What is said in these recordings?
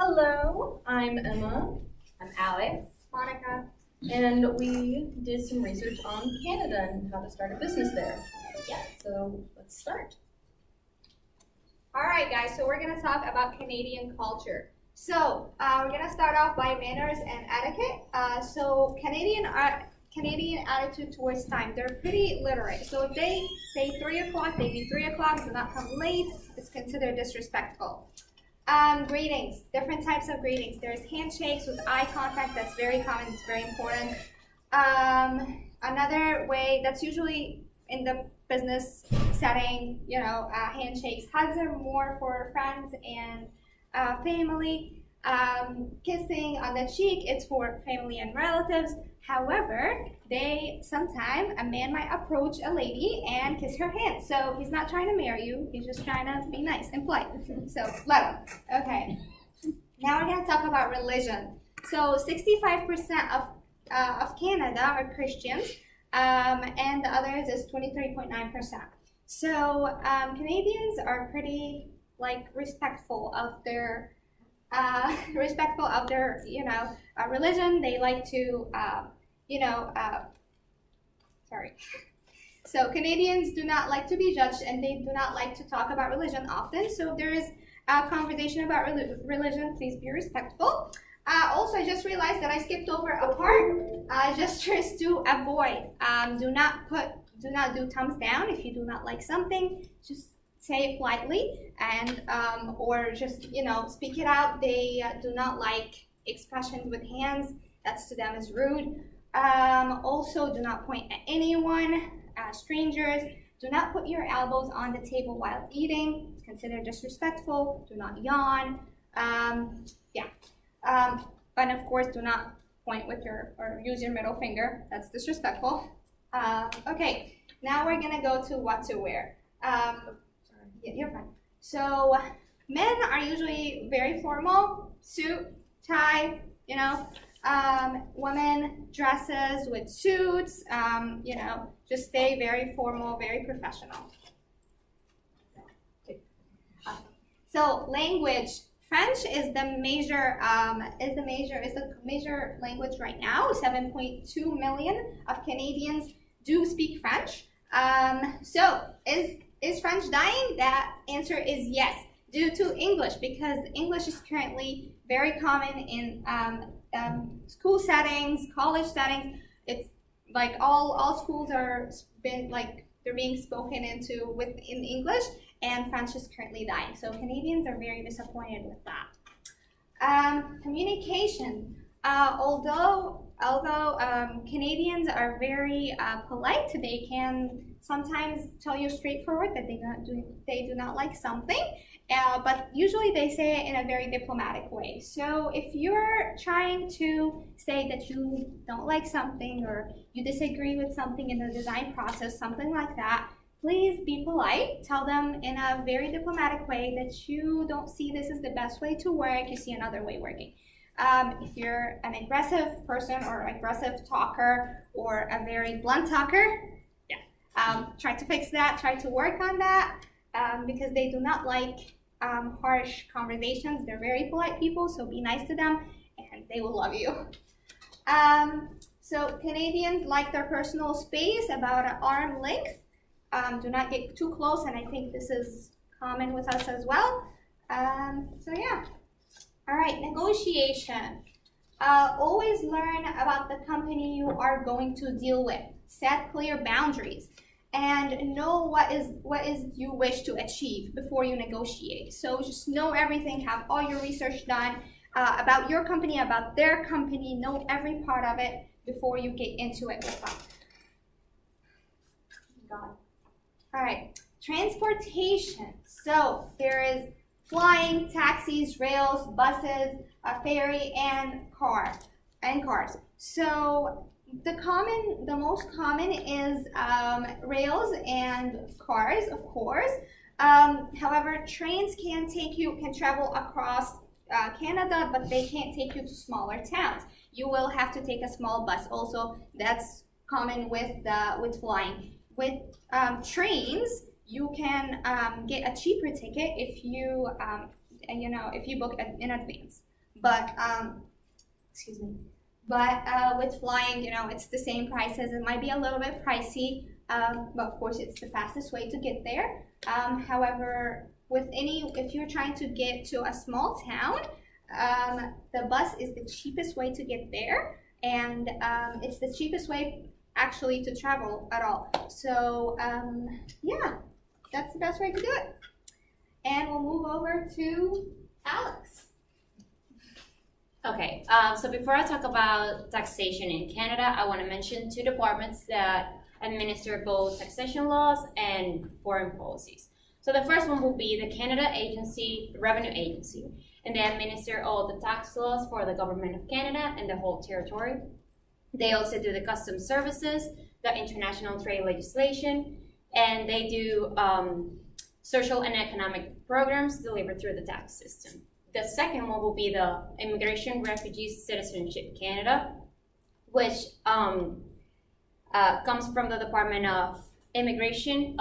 Hello, I'm Emma, I'm Alex. Monica. and we did some research on Canada and how to start a business there. Yeah. So let's start. All right, guys, so we're going to talk about Canadian culture. So we're going to start off by manners and etiquette. So Canadian attitude towards time, they're pretty literate. So if they say 3 o'clock, they mean 3 o'clock, do not come late, it's considered disrespectful. Greetings, different types of greetings. There's handshakes with eye contact, that's very common, it's very important. Another way that's usually in the business setting, handshakes. Hugs are more for friends and family. Kissing on the cheek, it's for family and relatives. However, sometimes a man might approach a lady and kiss her hand. So he's not trying to marry you, he's just trying to be nice and polite. So let him. Okay. Now we're going to talk about religion. So 65% of Canada are Christians, and the others is 23.9%. So Canadians are pretty respectful of their religion. They like to So Canadians do not like to be judged, and they do not like to talk about religion often. So if there is a conversation about religion, please be respectful. Also, I just realized that I skipped over a part. Gestures to avoid. Do not do thumbs down if you do not like something. Just say it politely, and or just speak it out. They do not like expressions with hands. That's to them is rude. Also, do not point at anyone. Strangers. Do not put your elbows on the table while eating. It's considered disrespectful. Do not yawn. But of course, do not point with or use your middle finger. That's disrespectful. Okay, now we're gonna go to what to wear. Yeah, you're fine. So men are usually very formal, suit, tie, women dresses with suits, just stay very formal, very professional. So language. French is the major language right now. 7.2 million of Canadians do speak French. So is French dying? That answer is yes, due to English, because English is currently very common in school settings, college settings. It's like all schools are they're being spoken into in English. And French is currently dying. So Canadians are very disappointed with that. Communication. Although Canadians are very polite, they can sometimes tell you straightforward that they do not like something, but usually they say it in a very diplomatic way. So if you're trying to say that you don't like something or you disagree with something in the design process, something like that, please be polite. Tell them in a very diplomatic way that you don't see this as the best way to work, you see another way working. If you're an aggressive person or aggressive talker or a very blunt talker, try to fix that, try to work on that, because they do not like harsh conversations. They're very polite people, so be nice to them and they will love you. So Canadians like their personal space, about an arm length. Do not get too close, and I think this is common with us as well. All right, negotiation. Always learn about the company you are going to deal with. Set clear boundaries and know what is you wish to achieve before you negotiate. So just know everything, have all your research done about your company, about their company, know every part of it before you get into it with them. God. All right, transportation. So there is flying, taxis, rails, buses, a ferry, and cars. So the most common is rails and cars, of course. However, trains can travel across Canada, but they can't take you to smaller towns. You will have to take a small bus. Also, that's common with flying. With trains, you can get a cheaper ticket if you book in advance. but excuse me. But with flying, it's the same prices. It might be a little bit pricey, but of course it's the fastest way to get there. However, if you're trying to get to a small town, the bus is the cheapest way to get there, and it's the cheapest way actually to travel at all. So yeah, that's the best way to do it. And we'll move over to Alex. Okay, so before I talk about taxation in Canada, I want to mention two departments that administer both taxation laws and foreign policies. So the first one will be the Canada Agency, the Revenue Agency, and they administer all the tax laws for the government of Canada and the whole territory. They also do the customs services, the international trade legislation, and they do social and economic programs delivered through the tax system. The second one will be the Immigration, Refugees, Citizenship Canada, which comes from the Department of Immigration,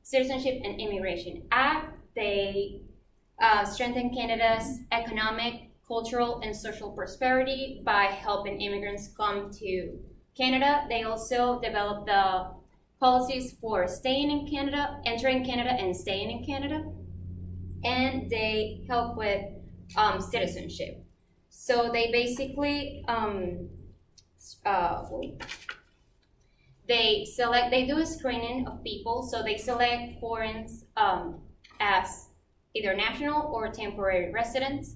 Citizenship and Immigration Act. They strengthen Canada's economic, cultural, and social prosperity by helping immigrants come to Canada. They also develop the policies for staying in Canada, entering Canada, and staying in Canada. And they help with citizenship. So they basically they do a screening of people. So they select foreigners as either national or temporary residents,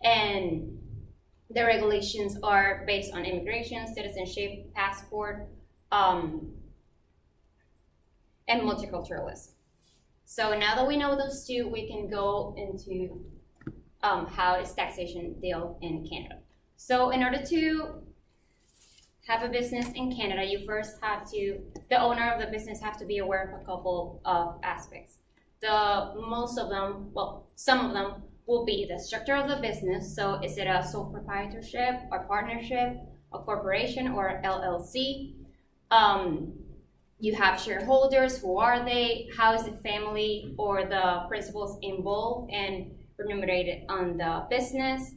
and the regulations are based on immigration, citizenship, passport, and multiculturalism. So now that we know those two, we can go into how is taxation dealt in Canada. So in order to have a business in Canada, you first have to, the owner of the business have to be aware of a couple of aspects. Most of them, well, some of them will be the structure of the business. So is it a sole proprietorship or partnership, a corporation or LLC? You have shareholders. Who are they? How is the family or the principals involved and remunerated on the business?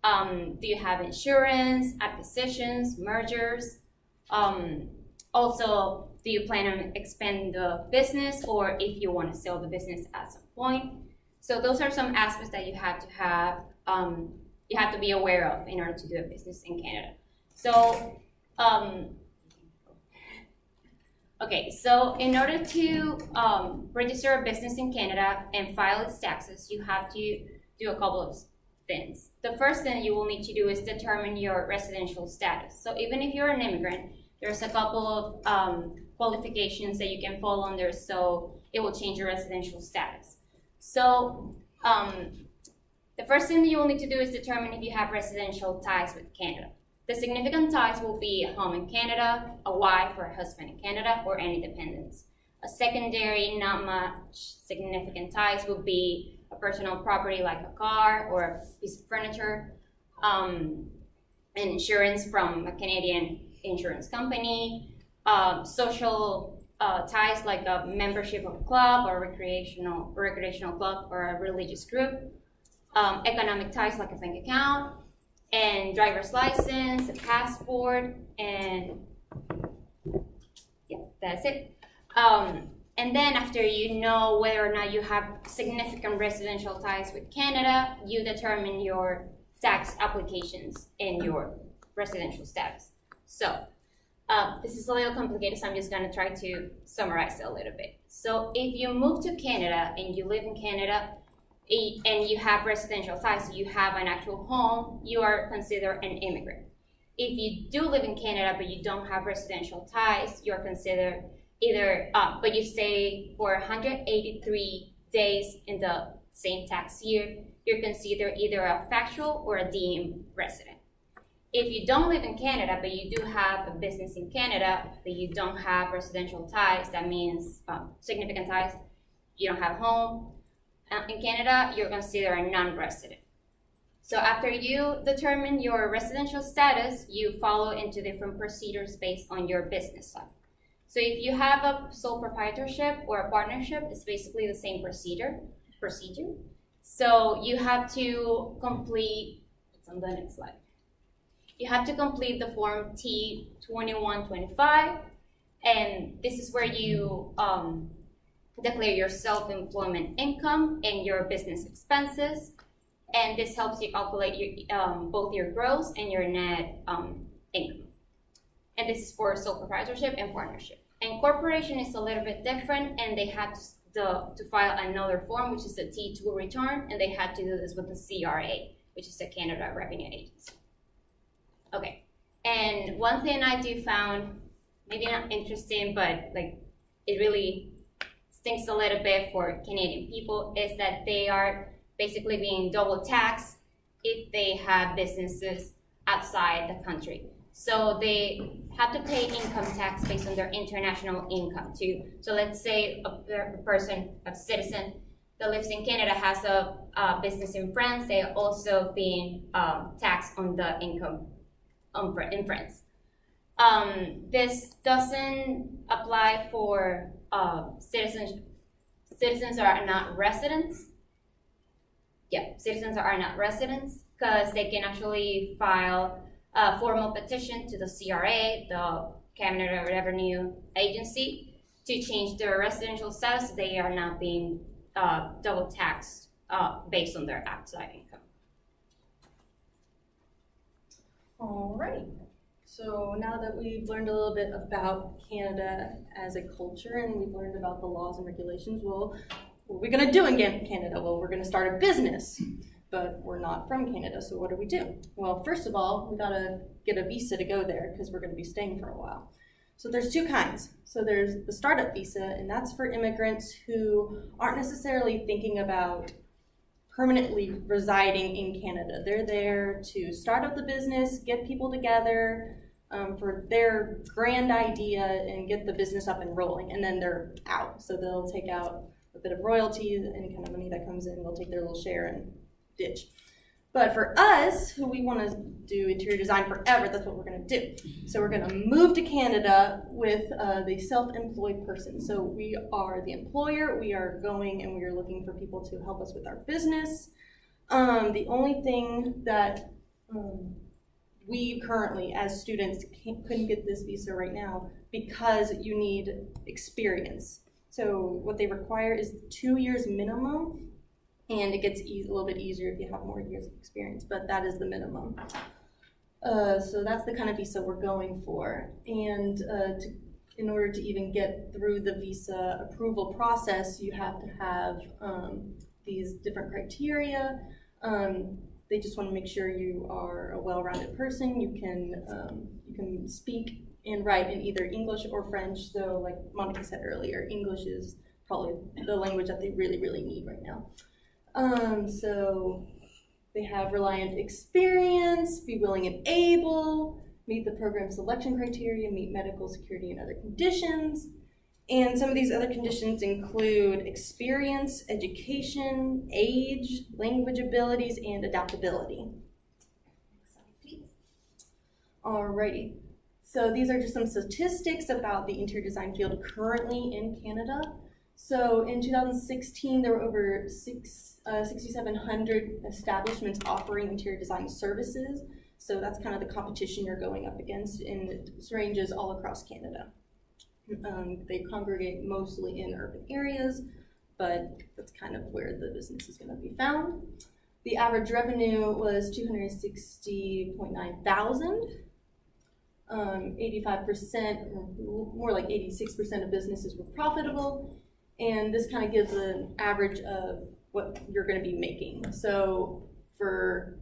Do you have insurance, acquisitions, mergers? Also, do you plan on expanding the business, or if you want to sell the business at some point? So those are some aspects that you have to be aware of in order to do a business in Canada. So okay, so in order to register a business in Canada and file its taxes, you have to do a couple of things. The first thing you will need to do is determine your residential status. So even if you're an immigrant, there's a couple of qualifications that you can fall under, so it will change your residential status. So the first thing that you will need to do is determine if you have residential ties with Canada. The significant ties will be a home in Canada, a wife or a husband in Canada, or any dependents. A secondary, not much significant ties will be a personal property like a car or a piece of furniture, and insurance from a Canadian insurance company, social ties like a membership of a club or a recreational club or a religious group, economic ties like a bank account, and driver's license, a passport, and yeah, that's it. And then after you know whether or not you have significant residential ties with Canada, you determine your tax applications and your residential status. So this is a little complicated, so I'm just gonna try to summarize it a little bit. So if you move to Canada and you live in Canada, and you have residential ties, so you have an actual home, you are considered an immigrant. If you do live in Canada but you don't have residential ties, you're considered either, but you stay for 183 days in the same tax year, you're considered either a factual or a deemed resident. If you don't live in Canada but you do have a business in Canada but you don't have residential ties, that means significant ties, you don't have a home, in Canada, you're considered a non-resident. So after you determine your residential status, you follow into different procedures based on your business type. So if you have a sole proprietorship or a partnership, it's basically the same procedure. So you have to complete, it's on the next slide. You have to complete the form T2125, and this is where you declare your self-employment income and your business expenses, and this helps you calculate your, both your gross and your net income. And this is for sole proprietorship and partnership. And corporation is a little bit different, and they had to file another form, which is a T2 return, and they had to do this with the CRA, which is the Canada Revenue Agency. Okay, and one thing I do found, maybe not interesting, but like it really stinks a little bit for Canadian people, is that they are basically being double taxed if they have businesses outside the country. So they have to pay income tax based on their international income too. So let's say a person, a citizen that lives in Canada has a business in France, they are also being taxed on the income in France. This doesn't apply for citizens that are not residents. Yeah, citizens that are not residents, because they can actually file a formal petition to the CRA, the Canada Revenue Agency, to change their residential status. They are not being double taxed based on their outside income. All right. So now that we've learned a little bit about Canada as a culture and we've learned about the laws and regulations, well, what are we going to do in Canada? Well, we're going to start a business, but we're not from Canada, so what do we do? Well, first of all, we got to get a visa to go there because we're going to be staying for a while. So there's two kinds. So there's the startup visa, and that's for immigrants who aren't necessarily thinking about permanently residing in Canada. They're there to start up the business, get people together for their grand idea and get the business up and rolling, and then they're out. So they'll take out a bit of royalties, any kind of money that comes in, they'll take their little share and ditch. But for us, who we want to do interior design forever, that's what we're going to do. So we're going to move to Canada with the self-employed person. So we are the employer, we are going and we are looking for people to help us with our business. The only thing that we currently, as students, couldn't get this visa right now because you need experience. So what they require is 2 years minimum, and it gets a little bit easier if you have more years of experience, but that is the minimum. So that's the kind of visa we're going for. And in order to even get through the visa approval process, you have to have these different criteria. They just want to make sure you are a well-rounded person. You can speak and write in either English or French. So like Monica said earlier, English is probably the language that they really, really need right now. So they have reliant experience, be willing and able, meet the program selection criteria, meet medical, security, and other conditions. And some of these other conditions include experience, education, age, language abilities, and adaptability. Next slide, please. Alrighty. So these are just some statistics about the interior design field currently in Canada. So in 2016, there were over 6,700 establishments offering interior design services. So that's kind of the competition you're going up against, and it ranges all across Canada. They congregate mostly in urban areas, but that's kind of where the business is going to be found. The average revenue was $260.9 thousand. 85%, or more like 86% of businesses were profitable, and this kind of gives an average of what you're going to be making. So for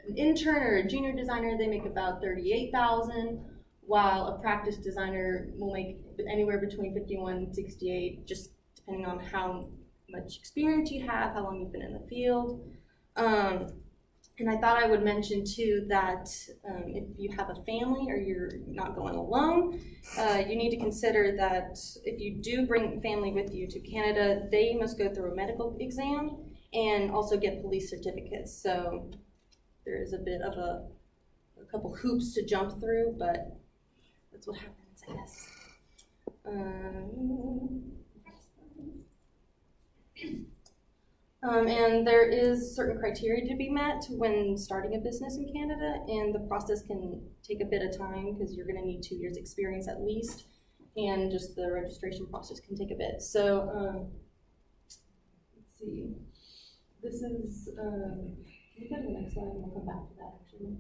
an intern or a junior designer, they make about $38,000, while a practice designer will make anywhere between $51,000 and $68,000, just depending on how much experience you have, how long you've been in the field. And I thought I would mention too that if you have a family or you're not going alone, you need to consider that if you do bring family with you to Canada, they must go through a medical exam and also get police certificates. So there is a bit of a couple hoops to jump through, but that's what happens, I guess. And there is certain criteria to be met when starting a business in Canada, and the process can take a bit of time because you're going to need 2 years experience at least, and just the registration process can take a bit. So let's see, this is, can you go to the next slide and we'll come back to that actually.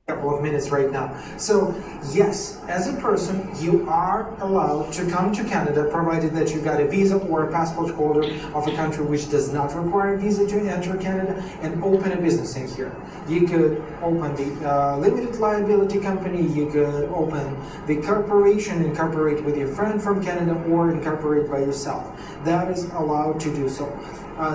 Couple of minutes right now. So yes, as a person, you are allowed to come to Canada provided that you got a visa or a passport holder of a country which does not require a visa to enter Canada and open a business in here. You could open the limited liability company, you could open the corporation, incorporate with your friend from Canada, or incorporate by yourself. That is allowed to do so.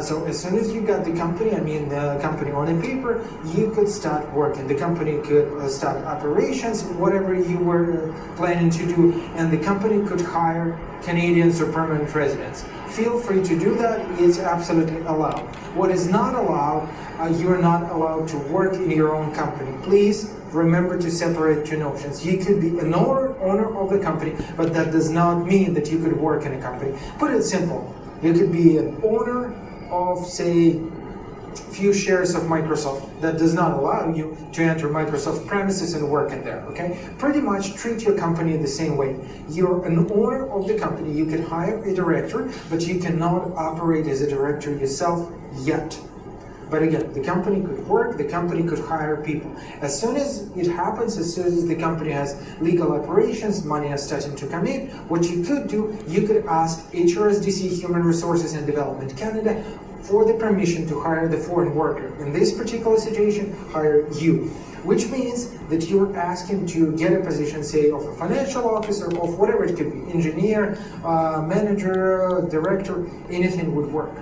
So as soon as you got the company, I mean the company on a paper, you could start working. The company could start operations, whatever you were planning to do, and the company could hire Canadians or permanent residents. Feel free to do that, it's absolutely allowed. What is not allowed, you're not allowed to work in your own company. Please remember to separate two notions. You could be an owner of the company, but that does not mean that you could work in a company. Put it simple, you could be an owner of, say, few shares of Microsoft. That does not allow you to enter Microsoft premises and work in there, okay? Pretty much treat your company the same way. You're an owner of the company, you can hire a director, but you cannot operate as a director yourself yet. But again, the company could work, the company could hire people. As soon as it happens, as soon as the company has legal operations, money is starting to come in, what you could do, you could ask HRSDC, Human Resources and Development Canada, for the permission to hire the foreign worker. In this particular situation, hire you. Which means that you're asking to get a position, say, of a financial officer, of whatever it could be, engineer, manager, director, anything would work.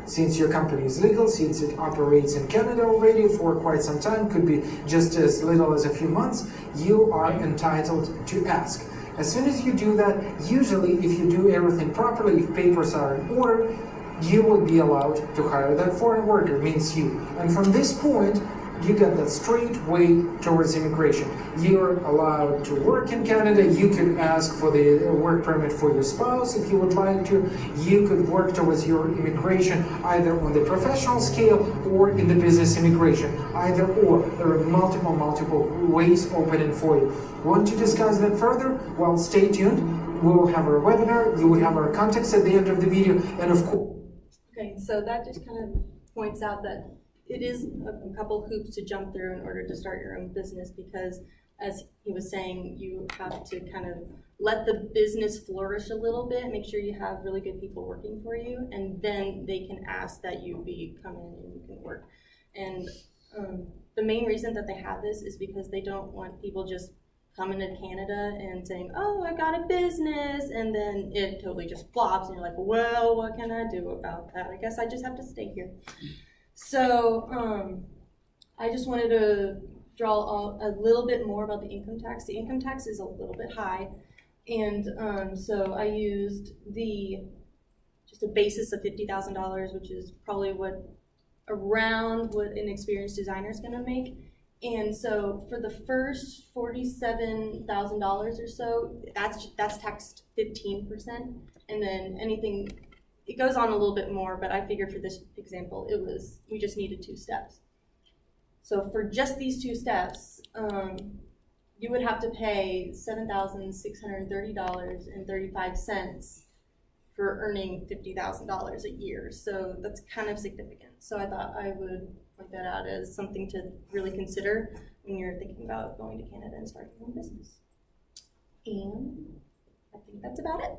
Since your company is legal, since it operates in Canada already for quite some time, could be just as little as a few months, you are entitled to ask. As soon as you do that, usually if you do everything properly, if papers are in order, you will be allowed to hire that foreign worker, means you. And from this point, you get that straight way towards immigration. You're allowed to work in Canada. You could ask for the work permit for your spouse if you would like to. You could work towards your immigration either on the professional scale or in the business immigration. Either or. There are multiple ways opening for you. Want to discuss that further? Well, stay tuned. We will have our webinar. You will have our contacts at the end of the video. And of course. Okay, so that just kind of points out that it is a couple hoops to jump through in order to start your own business, because as he was saying, you have to kind of let the business flourish a little bit, make sure you have really good people working for you, and then they can ask that you come in and you can work. And the main reason that they have this is because they don't want people just coming to Canada and saying, oh, I got a business, and then it totally just flops, and you're like, well, what can I do about that? I guess I just have to stay here. So I just wanted to draw a little bit more about the income tax. The income tax is a little bit high, and so I used just a basis of $50,000, which is probably around what an experienced designer is going to make. And so for the first $47,000 or so, that's taxed 15%, and then anything. It goes on a little bit more, but I figured for this example, we just needed 2 steps. So for just these 2 steps, you would have to pay $7,630.35 for earning $50,000 a year. So that's kind of significant. So I thought I would point that out as something to really consider when you're thinking about going to Canada and starting your own business. And I think that's about it.